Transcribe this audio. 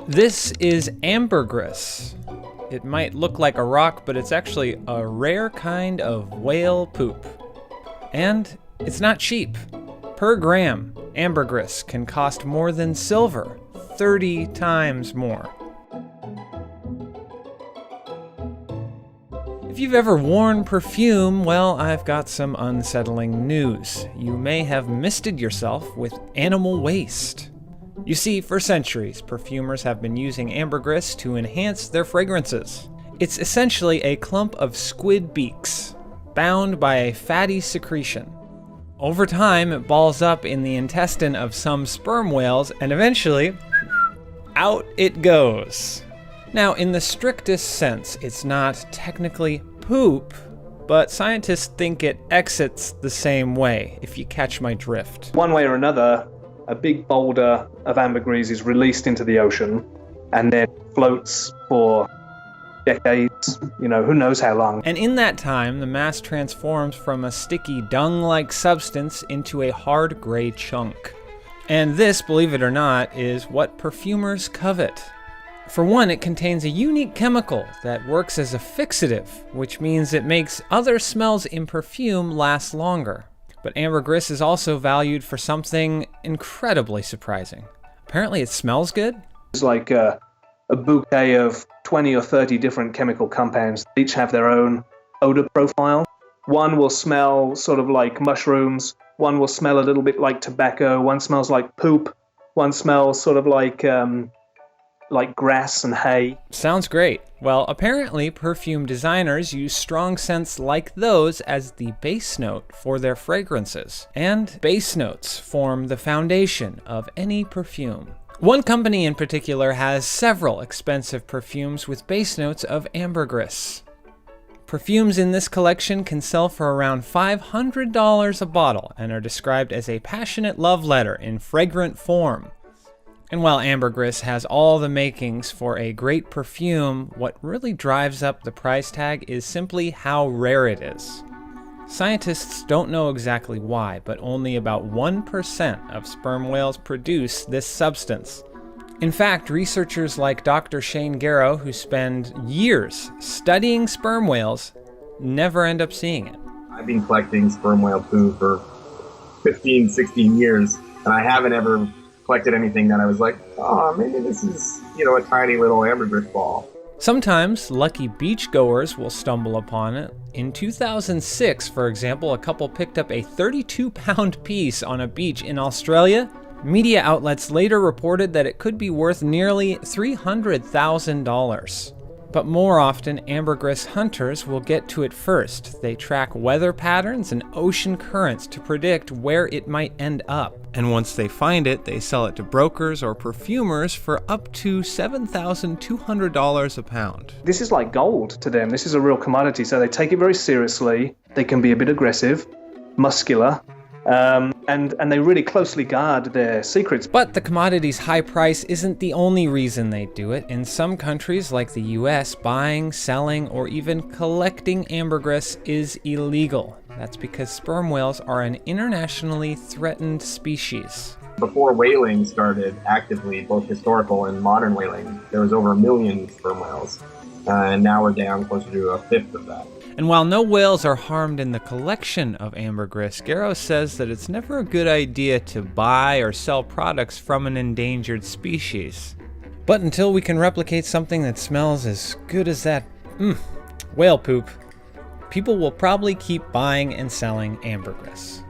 This is ambergris. It might look like a rock, but it's actually a rare kind of whale poop. And it's not cheap. Per gram, ambergris can cost more than silver, 30 times more. If you've ever worn perfume, well, I've got some unsettling news. You may have misted yourself with animal waste. You see, for centuries, perfumers have been using ambergris to enhance their fragrances. It's essentially a clump of squid beaks, bound by a fatty secretion. Over time, it balls up in the intestine of some sperm whales, and eventually, out it goes. Now, in the strictest sense, it's not technically poop, but scientists think it exits the same way, if you catch my drift. One way or another, a big boulder of ambergris is released into the ocean and then floats for decades, who knows how long. And in that time, the mass transforms from a sticky dung-like substance into a hard gray chunk. And this, believe it or not, is what perfumers covet. For one, it contains a unique chemical that works as a fixative, which means it makes other smells in perfume last longer. But ambergris is also valued for something incredibly surprising. Apparently it smells good. It's like a bouquet of 20 or 30 different chemical compounds. They each have their own odor profile. One will smell sort of like mushrooms. One will smell a little bit like tobacco. One smells like poop. One smells sort of like grass and hay. Sounds great. Well, apparently perfume designers use strong scents like those as the base note for their fragrances. And base notes form the foundation of any perfume. One company in particular has several expensive perfumes with base notes of ambergris. Perfumes in this collection can sell for around $500 a bottle and are described as a passionate love letter in fragrant form. And while ambergris has all the makings for a great perfume, what really drives up the price tag is simply how rare it is. Scientists don't know exactly why, but only about 1% of sperm whales produce this substance. In fact, researchers like Dr. Shane Garrow, who spend years studying sperm whales, never end up seeing it. I've been collecting sperm whale poo for 15, 16 years, and I haven't ever collected anything that I was like, oh, maybe this is, a tiny little ambergris ball. Sometimes lucky beachgoers will stumble upon it. In 2006, for example, a couple picked up a 32-pound piece on a beach in Australia. Media outlets later reported that it could be worth nearly $300,000. But more often, ambergris hunters will get to it first. They track weather patterns and ocean currents to predict where it might end up. And once they find it, they sell it to brokers or perfumers for up to $7,200 a pound. This is like gold to them. This is a real commodity, so they take it very seriously. They can be a bit aggressive, muscular, and they really closely guard their secrets. But the commodity's high price isn't the only reason they do it. In some countries, like the US, buying, selling, or even collecting ambergris is illegal. That's because sperm whales are an internationally threatened species. Before whaling started actively, both historical and modern whaling, there was over 1 million sperm whales, and now we're down closer to a fifth of that. And while no whales are harmed in the collection of ambergris, Garrow says that it's never a good idea to buy or sell products from an endangered species. But until we can replicate something that smells as good as that whale poop, people will probably keep buying and selling ambergris.